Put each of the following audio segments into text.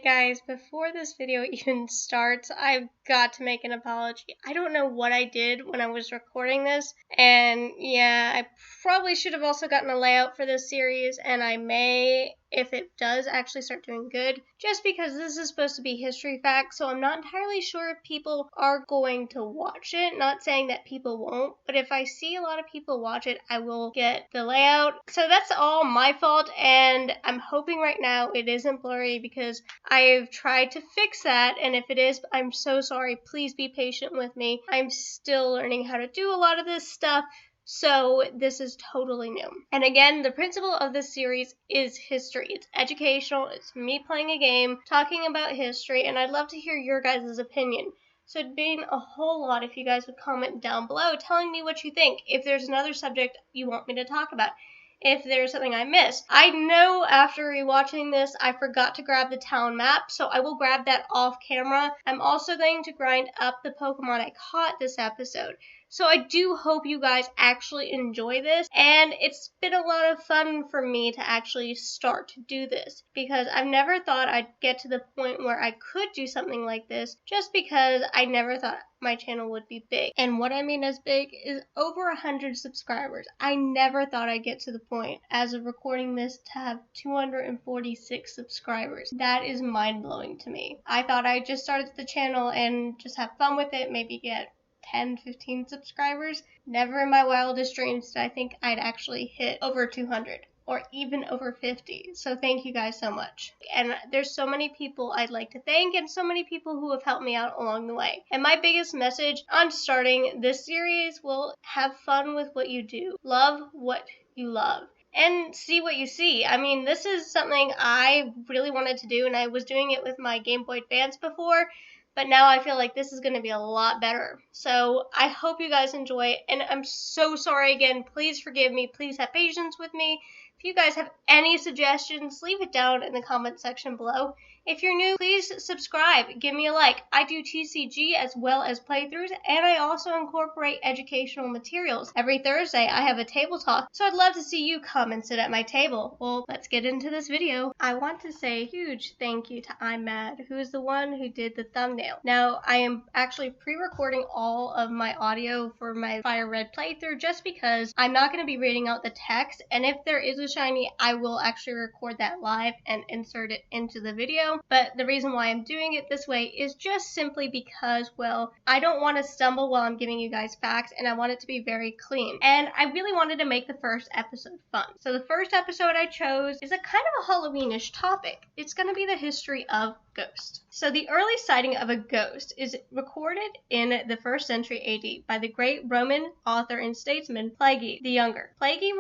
guys, before this video even starts, I've got to make an apology. I don't know what I did when I was recording this, and yeah, I probably should have also gotten a layout for this series, and I may, if it does actually start doing good, just because this is supposed to be history facts, so I'm not entirely sure if people are going to watch it. Not saying that people won't, but if I see a lot of people watch it, I will get the layout. So that's all my fault, and I'm hoping right now it isn't blurry because I've tried to fix that, and if it is, I'm so sorry. Please be patient with me. I'm still learning how to do a lot of this stuff, so this is totally new. And again, the principle of this series is history. It's educational. It's me playing a game, talking about history, and I'd love to hear your guys' opinion. So it'd mean a whole lot if you guys would comment down below telling me what you think, if there's another subject you want me to talk about, if there's something I missed. I know after rewatching this, I forgot to grab the town map, so I will grab that off camera. I'm also going to grind up the Pokemon I caught this episode. So I do hope you guys actually enjoy this, and it's been a lot of fun for me to actually start to do this, because I've never thought I'd get to the point where I could do something like this, just because I never thought my channel would be big. And what I mean as big is over 100 subscribers. I never thought I'd get to the point, as of recording this, to have 246 subscribers. That is mind-blowing to me. I thought I'd just start the channel and just have fun with it, maybe get 10, 15 subscribers. Never in my wildest dreams did I think I'd actually hit over 200 or even over 50. So thank you guys so much. And there's so many people I'd like to thank, and so many people who have helped me out along the way. And my biggest message on starting this series will have fun with what you do. Love what you love. And see what you see. I mean, this is something I really wanted to do, and I was doing it with my Game Boy Advance before, but now I feel like this is going to be a lot better. So I hope you guys enjoy it, and I'm so sorry again. Please forgive me. Please have patience with me. If you guys have any suggestions, leave it down in the comment section below. If you're new, please subscribe. Give me a like. I do TCG as well as playthroughs, and I also incorporate educational materials. Every Thursday, I have a table talk, so I'd love to see you come and sit at my table. Well, let's get into this video. I want to say a huge thank you to Imaad, who is the one who did the thumbnail. Now, I am actually pre-recording all of my audio for my Fire Red playthrough just because I'm not going to be reading out the text, and if there is a shiny, I will actually record that live and insert it into the video. But the reason why I'm doing it this way is just simply because, well, I don't want to stumble while I'm giving you guys facts, and I want it to be very clean. And I really wanted to make the first episode fun. So the first episode I chose is a kind of a Halloweenish topic. It's going to be the history of ghosts. So the early sighting of a ghost is recorded in the 1st century AD by the great Roman author and statesman Pliny the Younger. Pliny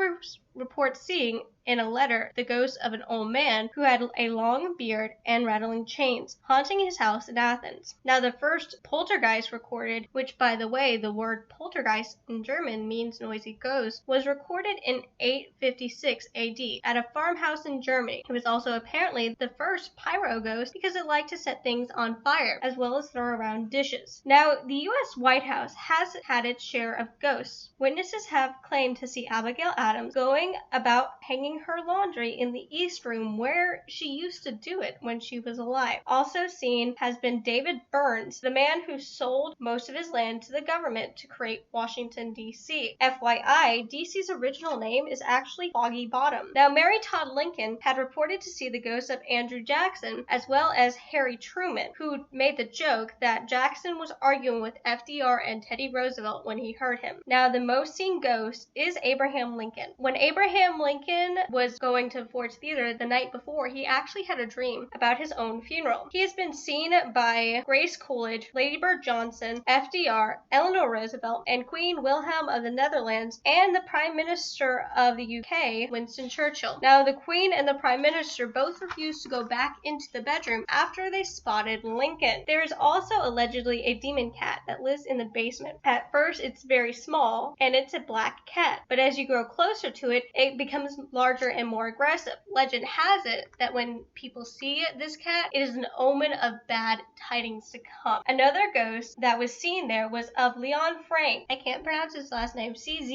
reports seeing in a letter the ghost of an old man who had a long beard and rattling chains, haunting his house in Athens. Now the first poltergeist recorded, which by the way the word poltergeist in German means noisy ghost, was recorded in 856 AD at a farmhouse in Germany. It was also apparently the first pyro ghost because it liked to set things on fire as well as throw around dishes. Now the US White House has had its share of ghosts. Witnesses have claimed to see Abigail Adams going about hanging her laundry in the East Room where she used to do it when she was alive. Also seen has been David Burns, the man who sold most of his land to the government to create Washington, D.C. FYI, D.C.'s original name is actually Foggy Bottom. Now, Mary Todd Lincoln had reported to see the ghost of Andrew Jackson, as well as Harry Truman, who made the joke that Jackson was arguing with FDR and Teddy Roosevelt when he heard him. Now, the most seen ghost is Abraham Lincoln. When Abraham Lincoln was going to Ford's Theater the night before, he actually had a dream about his own funeral. He has been seen by Grace Coolidge, Lady Bird Johnson, FDR, Eleanor Roosevelt, and Queen Wilhelm of the Netherlands, and the Prime Minister of the UK, Winston Churchill. Now, the Queen and the Prime Minister both refused to go back into the bedroom after they spotted Lincoln. There is also allegedly a demon cat that lives in the basement. At first, it's very small, and it's a black cat, but as you grow closer to it, it becomes larger and more aggressive. Legend has it that when people see this cat, it is an omen of bad tidings to come. Another ghost that was seen there was of Leon Frank. I can't pronounce his last name. Czologhsz.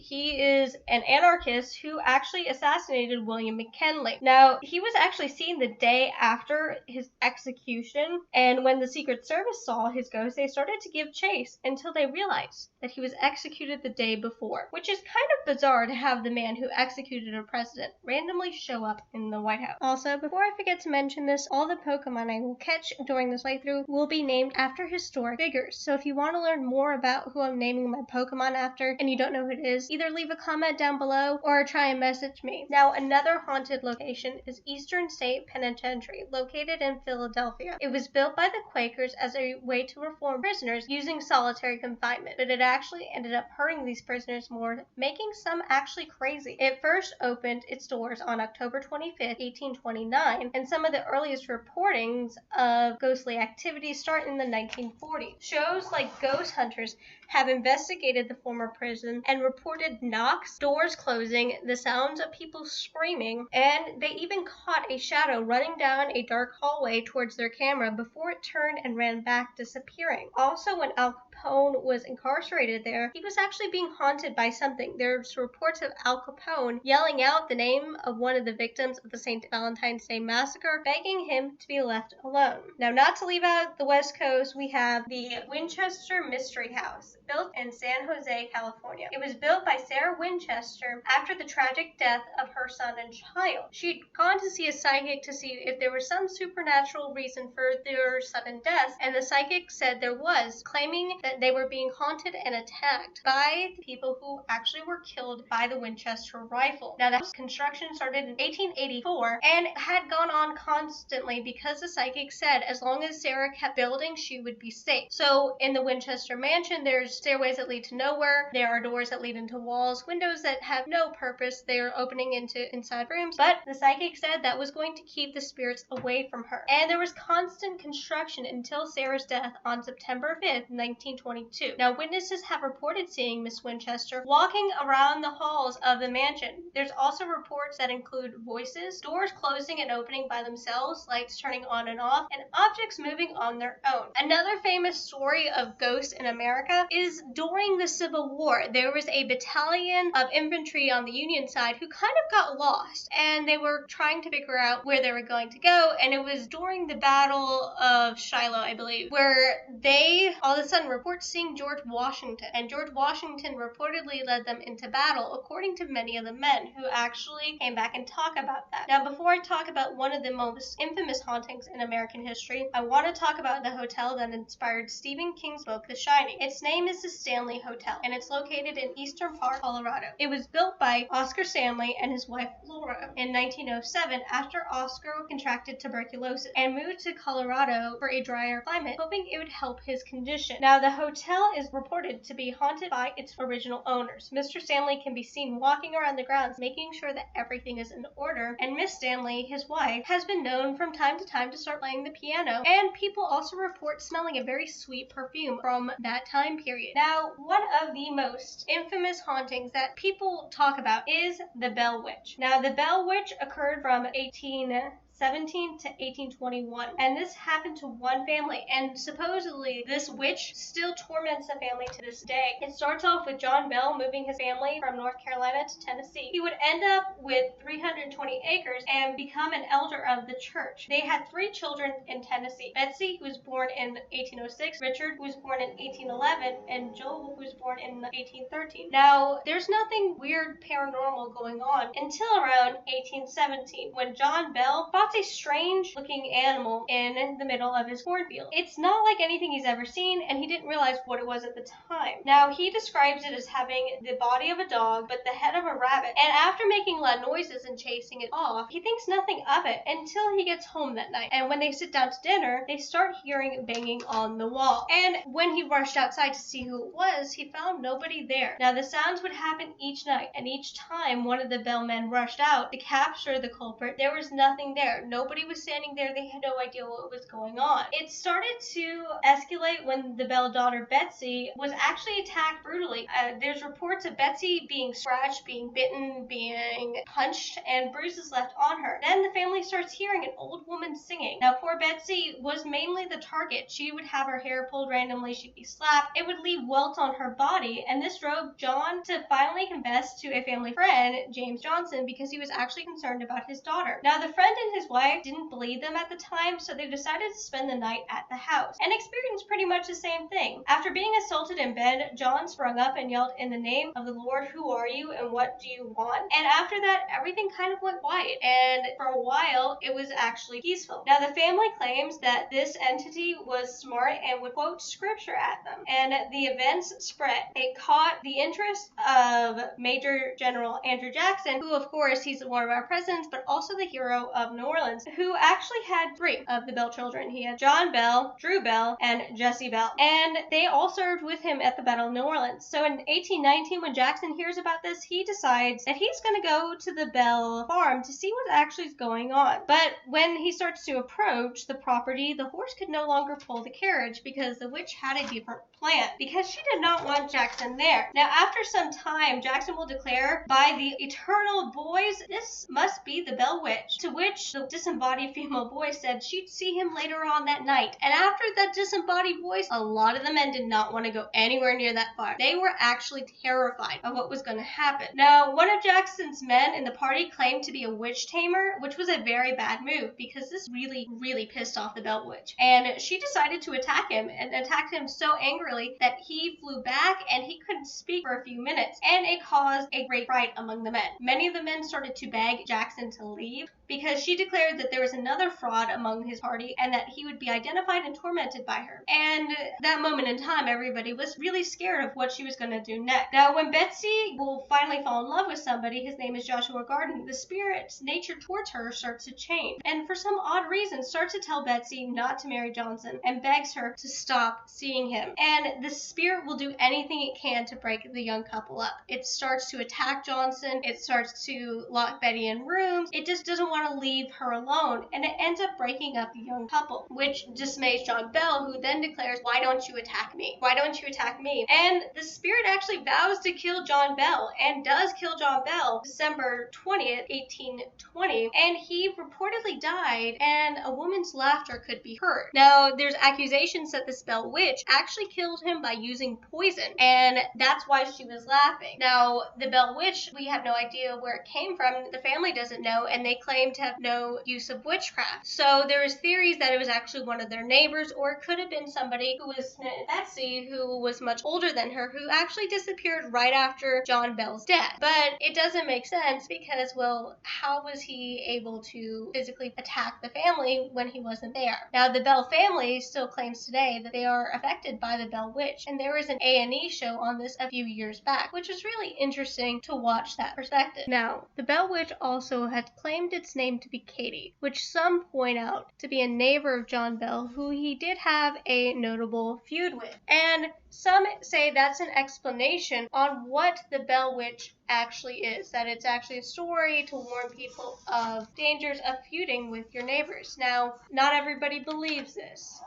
He is an anarchist who actually assassinated William McKinley. Now, he was actually actually seen the day after his execution, and when the Secret Service saw his ghost, they started to give chase until they realized that he was executed the day before, which is kind of bizarre to have the man who executed a president randomly show up in the White House. Also, before I forget to mention this, all the Pokemon I will catch during this playthrough will be named after historic figures. So if you want to learn more about who I'm naming my Pokemon after and you don't know who it is, either leave a comment down below or try and message me. Now, another haunted location is Eastern State Penitentiary, located in Philadelphia. It was built by the Quakers as a way to reform prisoners using solitary confinement, but it actually ended up hurting these prisoners more, making some actually crazy. It first opened its doors on October 25th, 1829, and some of the earliest reportings of ghostly activity start in the 1940s. Shows like Ghost Hunters have investigated the former prison and reported knocks, doors closing, the sounds of people screaming, and they even caught a shadow running down a dark hallway towards their camera before it turned and ran back, disappearing. Also, when Al Capone was incarcerated there, he was actually being haunted by something. There's reports of Al Capone yelling out the name of one of the victims of the St. Valentine's Day Massacre, begging him to be left alone. Now, not to leave out the West Coast, we have the Winchester Mystery House, built in San Jose, California. It was built by Sarah Winchester after the tragic death of her son and child. She'd gone to see a psychic to see if there was some supernatural reason for their sudden death, and the psychic said there was, claiming that they were being haunted and attacked by the people who actually were killed by the Winchester rifle. Now, that construction started in 1884 and had gone on constantly because the psychic said as long as Sarah kept building, she would be safe. So in the Winchester mansion, there's stairways that lead to nowhere. There are doors that lead into walls, windows that have no purpose. They are opening into inside rooms, but the psychic said that was going to keep the spirits away from her. And there was constant construction until Sarah's death on September 5th, 1922. Now, witnesses have reported seeing Miss Winchester walking around the halls of the mansion. There's also reports that include voices, doors closing and opening by themselves, lights turning on and off, and objects moving on their own. Another famous story of ghosts in America is during the Civil War. There was a battalion of infantry on the Union side who kind of got lost, and they were trying to figure out where they were going to go, and it was during the Battle of Shiloh, I believe, where they all of a sudden report seeing George Washington, and George Washington reportedly led them into battle, according to many of the men who actually came back and talk about that. Now, before I talk about one of the most infamous hauntings in American history, I want to talk about the hotel that inspired Stephen King's book, The Shining. Its name is the Stanley Hotel, and it's located in Eastern Park, Colorado. It was built by Oscar Stanley and his wife, Laura, in 1907 after Oscar contracted tuberculosis and moved to Colorado for a drier climate, hoping it would help his condition. Now, the hotel is reported to be haunted by its original owners. Mr. Stanley can be seen walking around the grounds, making sure that everything is in order, and Miss Stanley, his wife, has been known from time to time to start playing the piano, and people also report smelling a very sweet perfume from that time period. Now, one of the most infamous hauntings that people talk about is the Bell Witch. Now, the Bell Witch occurred from 1817 to 1821, and this happened to one family, and supposedly this witch still torments the family to this day. It starts off with John Bell moving his family from North Carolina to Tennessee. He would end up with 320 acres and become an elder of the church. They had 3 children in Tennessee: Betsy, who was born in 1806, Richard, who was born in 1811, and Joel, who was born in 1813. Now, there's nothing weird paranormal going on until around 1817, when John Bell spots a strange looking animal in the middle of his cornfield. It's not like anything he's ever seen, and he didn't realize what it was at the time. Now, he describes it as having the body of a dog but the head of a rabbit, and after making loud noises and chasing it off, he thinks nothing of it until he gets home that night. And when they sit down to dinner, they start hearing banging on the wall. And when he rushed outside to see who it was, he found nobody there. Now, the sounds would happen each night, and each time one of the bellmen rushed out to capture the culprit, there was nothing there. Nobody was standing there. They had no idea what was going on. It started to escalate when the Bell daughter, Betsy, was actually attacked brutally. There's reports of Betsy being scratched, being bitten, being punched, and bruises left on her. Then the family starts hearing an old woman singing. Now, poor Betsy was mainly the target. She would have her hair pulled randomly. She'd be slapped. It would leave welts on her body, and this drove John to finally confess to a family friend, James Johnson, because he was actually concerned about his daughter. Now, the friend and his his wife didn't believe them at the time, so they decided to spend the night at the house and experienced pretty much the same thing. After being assaulted in bed, John sprung up and yelled, "In the name of the Lord, who are you and what do you want?" And after that, everything kind of went quiet, and for a while, it was actually peaceful. Now, the family claims that this entity was smart and would quote scripture at them, and the events spread. It caught the interest of Major General Andrew Jackson, who, of course, he's one of our presidents, but also the hero of New Orleans, who actually had 3 of the Bell children. He had John Bell, Drew Bell, and Jesse Bell, and they all served with him at the Battle of New Orleans. So in 1819, when Jackson hears about this, he decides that he's going to go to the Bell farm to see what actually is going on. But when he starts to approach the property, the horse could no longer pull the carriage because the witch had a different plan, because she did not want Jackson there. Now, after some time, Jackson will declare, "By the eternal boys, this must be the Bell Witch," to which the disembodied female voice said she'd see him later on that night. And after that disembodied voice, a lot of the men did not want to go anywhere near that farm. They were actually terrified of what was going to happen. Now, one of Jackson's men in the party claimed to be a witch tamer, which was a very bad move because this really, really pissed off the Bell Witch. And she decided to attack him, and attacked him so angrily that he flew back and he couldn't speak for a few minutes, and it caused a great fright among the men. Many of the men started to beg Jackson to leave because she declared that there was another fraud among his party and that he would be identified and tormented by her. And that moment in time, everybody was really scared of what she was going to do next. Now, when Betsy will finally fall in love with somebody, his name is Joshua Garden, the spirit's nature towards her starts to change, and for some odd reason starts to tell Betsy not to marry Johnson and begs her to stop seeing him. And the spirit will do anything it can to break the young couple up. It starts to attack Johnson, it starts to lock Betty in rooms, it just doesn't want to leave her alone, and it ends up breaking up the young couple, which dismays John Bell, who then declares, "Why don't you attack me? Why don't you attack me?" And the spirit actually vows to kill John Bell, and does kill John Bell December 20th, 1820, and he reportedly died, and a woman's laughter could be heard. Now, there's accusations that this Bell Witch actually killed him by using poison, and that's why she was laughing. Now, the Bell Witch, we have no idea where it came from. The family doesn't know, and they claim to have no use of witchcraft. So there is theories that it was actually one of their neighbors, or it could have been somebody who was Betsy, who was much older than her, who actually disappeared right after John Bell's death. But it doesn't make sense because, well, how was he able to physically attack the family when he wasn't there? Now, the Bell family still claims today that they are affected by the Bell Witch, and there was an A&E show on this a few years back, which was really interesting to watch that perspective. Now, the Bell Witch also had claimed its name to be Katie, which some point out to be a neighbor of John Bell, who he did have a notable feud with. And some say that's an explanation on what the Bell Witch actually is, that it's actually a story to warn people of dangers of feuding with your neighbors. Now, not everybody believes this.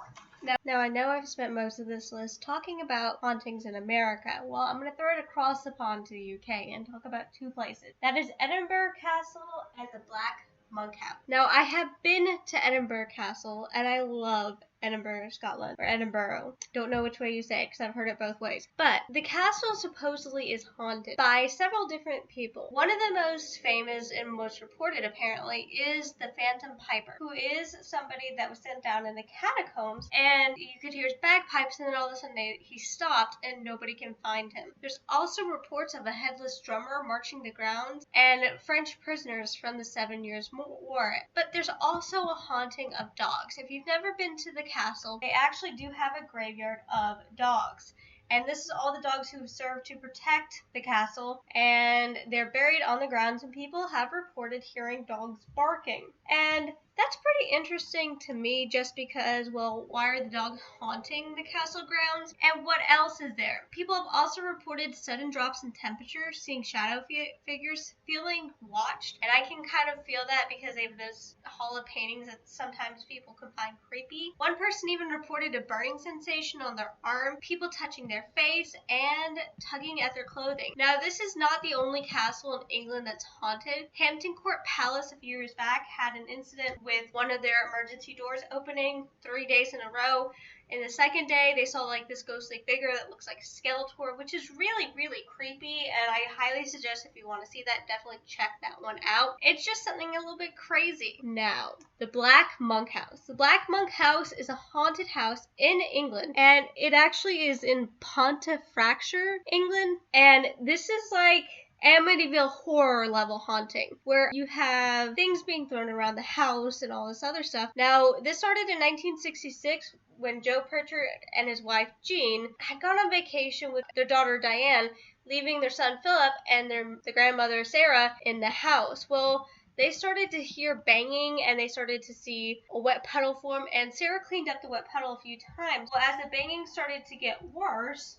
Now, I know I've spent most of this list talking about hauntings in America. Well, I'm going to throw it across the pond to the UK and talk about 2 places. That is Edinburgh Castle and the Black Monk House. Now, I have been to Edinburgh Castle, and I love Edinburgh, Scotland, or Edinburgh. Don't know which way you say it because I've heard it both ways. But the castle supposedly is haunted by several different people. One of the most famous and most reported, apparently, is the Phantom Piper, who is somebody that was sent down in the catacombs, and you could hear his bagpipes, and then all of a sudden he stopped, and nobody can find him. There's also reports of a headless drummer marching the grounds, and French prisoners from the 7 Years' War. But there's also a haunting of dogs. If you've never been to the castle, they actually do have a graveyard of dogs. And this is all the dogs who serve to protect the castle, and they're buried on the grounds, and people have reported hearing dogs barking. And that's pretty interesting to me just because, well, why are the dogs haunting the castle grounds? And what else is there? People have also reported sudden drops in temperature, seeing shadow figures, feeling watched. And I can kind of feel that because they have those hall of paintings that sometimes people could find creepy. One person even reported a burning sensation on their arm, people touching their face, and tugging at their clothing. Now, this is not the only castle in England that's haunted. Hampton Court Palace a few years back had an incident with one of their emergency doors opening 3 days in a row. And the second day, they saw like this ghostly figure that looks like a Skeletor, which is really, really creepy. And I highly suggest if you want to see that, definitely check that one out. It's just something a little bit crazy. Now, the Black Monk House. The Black Monk House is a haunted house in England, and it actually is in Pontefraction, England. And this is like Amityville horror level haunting, where you have things being thrown around the house and all this other stuff. Now, this started in 1966 when Joe Pritchard and his wife Jean had gone on vacation with their daughter Diane, leaving their son Philip and the grandmother Sarah in the house. Well, they started to hear banging and they started to see a wet puddle form, and Sarah cleaned up the wet puddle a few times. Well, as the banging started to get worse,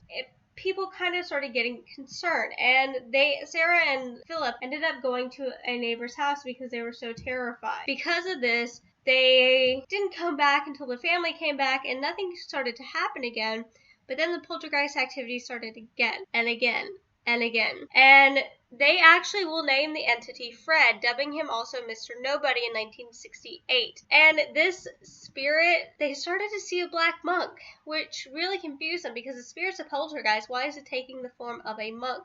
people kind of started getting concerned, and Sarah and Philip ended up going to a neighbor's house because they were so terrified. Because of this, they didn't come back until the family came back, and nothing started to happen again. But then the poltergeist activity started again and again and again. And they actually will name the entity Fred, dubbing him also Mr. Nobody in 1968. And this spirit, they started to see a black monk, which really confused them because the spirit's a poltergeist. Why is it taking the form of a monk?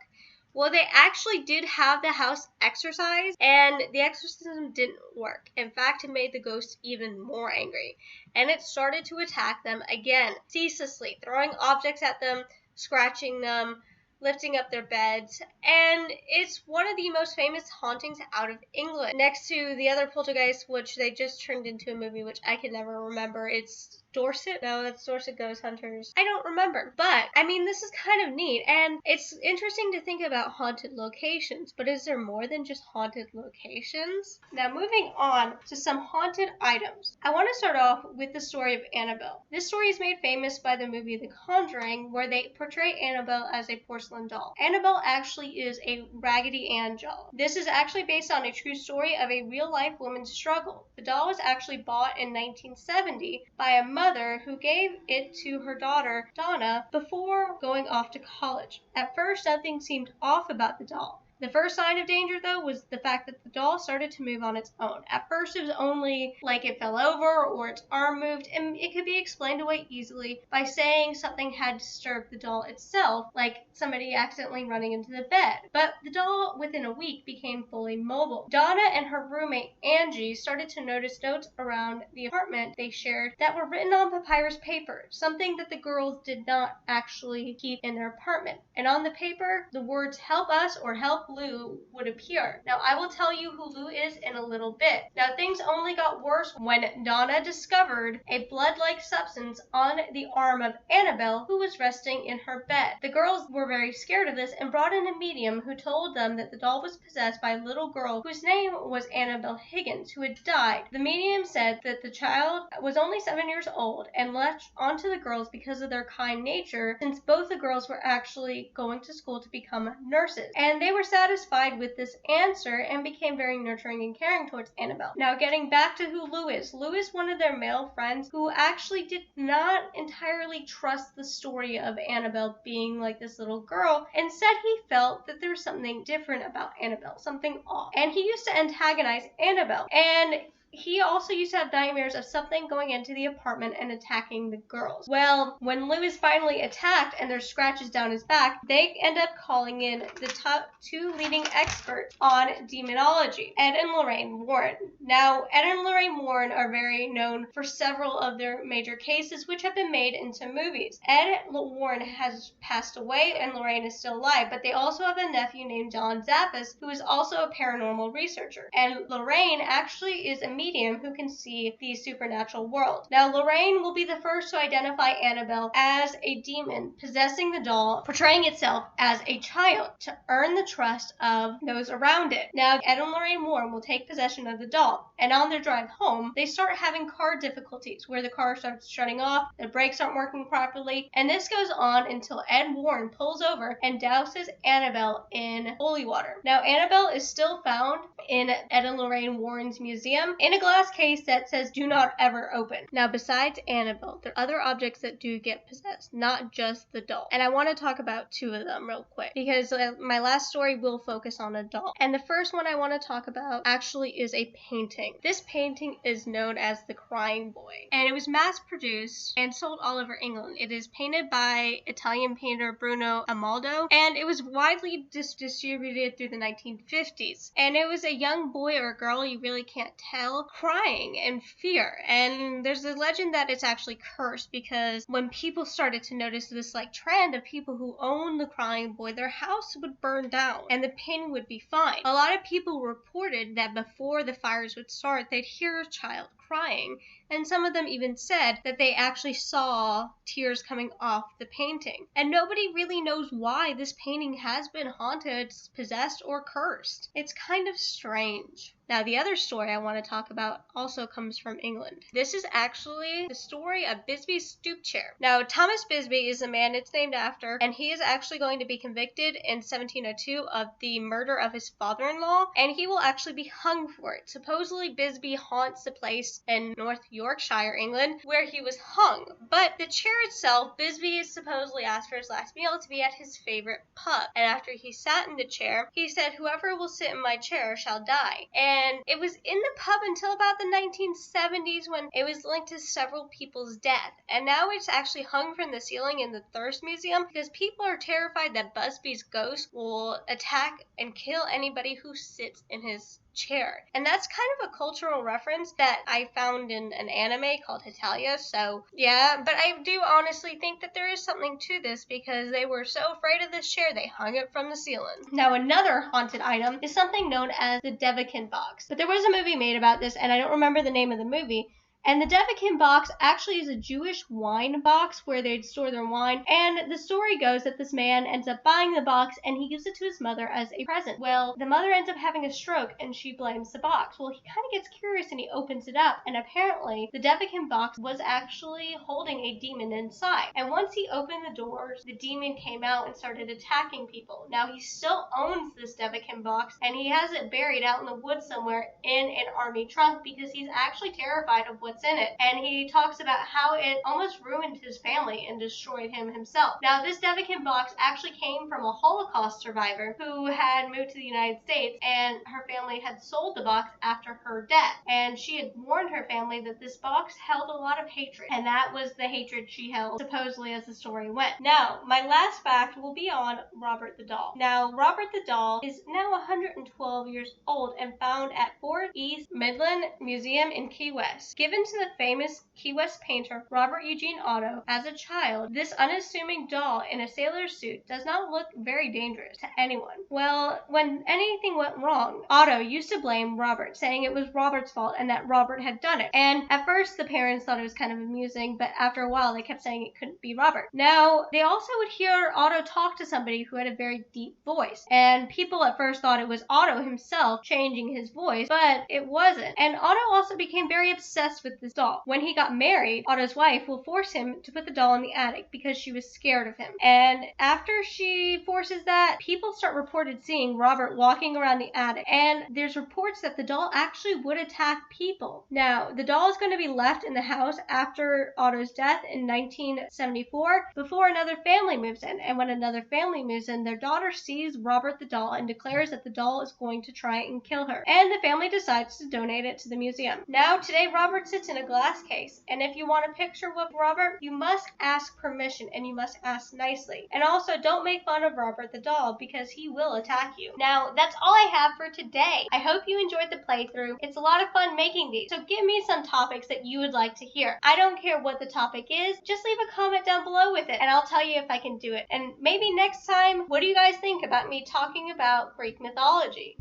Well, they actually did have the house exorcised, and the exorcism didn't work. In fact, it made the ghost even more angry, and it started to attack them again, ceaselessly, throwing objects at them, scratching them, lifting up their beds, and it's one of the most famous hauntings out of England. Next to the other poltergeist, which they just turned into a movie, which I can never remember. It's Dorset? No, that's Dorset Ghost Hunters. I don't remember. But, I mean, this is kind of neat, and it's interesting to think about haunted locations, but is there more than just haunted locations? Now, moving on to some haunted items. I want to start off with the story of Annabelle. This story is made famous by the movie The Conjuring, where they portray Annabelle as a porcelain doll. Annabelle actually is a Raggedy Ann doll. This is actually based on a true story of a real-life woman's struggle. The doll was actually bought in 1970 by a mother who gave it to her daughter, Donna, before going off to college. At first, nothing seemed off about the doll. The first sign of danger, though, was the fact that the doll started to move on its own. At first, it was only like it fell over or its arm moved, and it could be explained away easily by saying something had disturbed the doll itself, like somebody accidentally running into the bed. But the doll, within a week, became fully mobile. Donna and her roommate, Angie, started to notice notes around the apartment they shared that were written on papyrus paper, something that the girls did not actually keep in their apartment. And on the paper, the words "help us" or "help Lou" would appear. Now, I will tell you who Lou is in a little bit. Now, things only got worse when Donna discovered a blood-like substance on the arm of Annabelle, who was resting in her bed. The girls were very scared of this and brought in a medium who told them that the doll was possessed by a little girl whose name was Annabelle Higgins, who had died. The medium said that the child was only 7 years old and latched onto the girls because of their kind nature, since both the girls were actually going to school to become nurses. And they were satisfied with this answer and became very nurturing and caring towards Annabelle. Now, getting back to who Lou is one of their male friends who actually did not entirely trust the story of Annabelle being like this little girl. Instead, he felt that there was something different about Annabelle, something off. And he used to antagonize Annabelle. And he also used to have nightmares of something going into the apartment and attacking the girls. Well, when Lou is finally attacked and there's scratches down his back, they end up calling in the top two leading experts on demonology, Ed and Lorraine Warren. Now, Ed and Lorraine Warren are very known for several of their major cases, which have been made into movies. Ed Warren has passed away and Lorraine is still alive, but they also have a nephew named John Zappis, who is also a paranormal researcher. And Lorraine actually is a medium who can see the supernatural world. Now, Lorraine will be the first to identify Annabelle as a demon possessing the doll, portraying itself as a child to earn the trust of those around it. Now, Ed and Lorraine Warren will take possession of the doll, and on their drive home, they start having car difficulties where the car starts shutting off, the brakes aren't working properly, and this goes on until Ed Warren pulls over and douses Annabelle in holy water. Now, Annabelle is still found in Ed and Lorraine Warren's museum in in a glass case that says do not ever open. Now, besides Annabelle, there are other objects that do get possessed, not just the doll. And I want to talk about two of them real quick because my last story will focus on a doll. And the first one I want to talk about actually is a painting. This painting is known as the Crying Boy, and it was mass produced and sold all over England. It is painted by Italian painter Bruno Amaldo, and it was widely distributed through the 1950s. And it was a young boy or a girl, you really can't tell, crying in fear. And there's a legend that it's actually cursed because when people started to notice this trend of people who own the Crying Boy, their house would burn down and the painting would be fine. A lot of people reported that before the fires would start, they'd hear a child crying, and some of them even said that they actually saw tears coming off the painting. And nobody really knows why this painting has been haunted, possessed, or cursed. It's kind of strange. Now, the other story I want to talk about also comes from England. This is actually the story of Bisbee's stoop chair. Now, Thomas Bisbee is the man it's named after, and he is actually going to be convicted in 1702 of the murder of his father-in-law, and he will actually be hung for it. Supposedly, Bisbee haunts the place in North Yorkshire, England, where he was hung. But the chair itself, Bisbee is supposedly asked for his last meal to be at his favorite pub. And after he sat in the chair, he said, "Whoever will sit in my chair shall die." And it was in the pub until about the 1970s when it was linked to several people's death. And now it's actually hung from the ceiling in the Thirst Museum because people are terrified that Busby's ghost will attack and kill anybody who sits in his chair. And that's kind of a cultural reference that I found in an anime called Hetalia. So yeah, but I do honestly think that there is something to this because they were so afraid of this chair they hung it from the ceiling. Now, another haunted item is something known as the Devakin box. But there was a movie made about this, and I don't remember the name of the movie. And the Devakin box actually is a Jewish wine box where they'd store their wine. And the story goes that this man ends up buying the box and he gives it to his mother as a present. Well, the mother ends up having a stroke and she blames the box. Well, he kind of gets curious and he opens it up. And apparently, the Devakin box was actually holding a demon inside. And once he opened the doors, the demon came out and started attacking people. Now, he still owns this Devakin box and he has it buried out in the woods somewhere in an army trunk because he's actually terrified of what's in it. And he talks about how it almost ruined his family and destroyed him himself. Now, this Devakin box actually came from a Holocaust survivor who had moved to the United States, and her family had sold the box after her death. And she had warned her family that this box held a lot of hatred, and that was the hatred she held, supposedly, as the story went. Now, my last fact will be on Robert the Doll. Now, Robert the Doll is now 112 years old and found at Fort East Midland Museum in Key West. Given to the famous Key West painter Robert Eugene Otto as a child, this unassuming doll in a sailor's suit does not look very dangerous to anyone. Well, when anything went wrong, Otto used to blame Robert, saying it was Robert's fault and that Robert had done it. And at first, the parents thought it was kind of amusing, but after a while, they kept saying it couldn't be Robert. Now, they also would hear Otto talk to somebody who had a very deep voice, and people at first thought it was Otto himself changing his voice, but it wasn't. And Otto also became very obsessed with this doll. When he got married, Otto's wife will force him to put the doll in the attic because she was scared of him. And after she forces that, people start reported seeing Robert walking around the attic. And there's reports that the doll actually would attack people. Now, the doll is going to be left in the house after Otto's death in 1974 before another family moves in. And when another family moves in, their daughter sees Robert the doll and declares that the doll is going to try and kill her. And the family decides to donate it to the museum. Now, today, Robert sits in a glass case, and if you want a picture with Robert, you must ask permission and you must ask nicely. And also, don't make fun of Robert the doll because he will attack you. Now, that's all I have for today. I hope you enjoyed the playthrough. It's a lot of fun making these, so give me some topics that you would like to hear. I don't care what the topic is, just leave a comment down below with it and I'll tell you if I can do it. And maybe next time, what do you guys think about me talking about Greek mythology?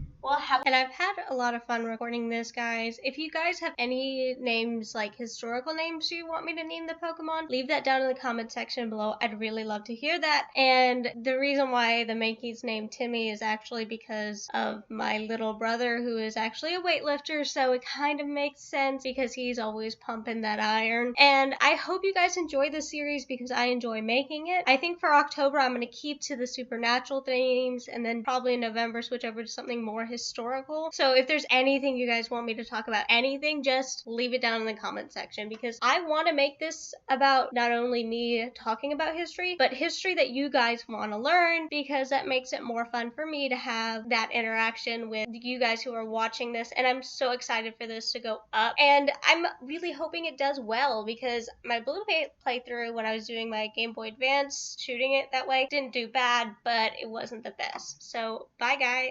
And I've had a lot of fun recording this, guys. If you guys have any names, like historical names you want me to name the Pokemon, leave that down in the comment section below. I'd really love to hear that. And the reason why the Mankey's named Timmy is actually because of my little brother, who is actually a weightlifter, so it kind of makes sense because he's always pumping that iron. And I hope you guys enjoy this series because I enjoy making it. I think for October, I'm going to keep to the supernatural themes, and then probably in November switch over to something more historical. So if there's anything you guys want me to talk about, anything, just leave it down in the comment section, because I want to make this about not only me talking about history, but history that you guys want to learn, because that makes it more fun for me to have that interaction with you guys who are watching this. And I'm so excited for this to go up, and I'm really hoping it does well, because my blue playthrough, when I was doing my Game Boy Advance shooting it that way, didn't do bad, but it wasn't the best. So bye guys.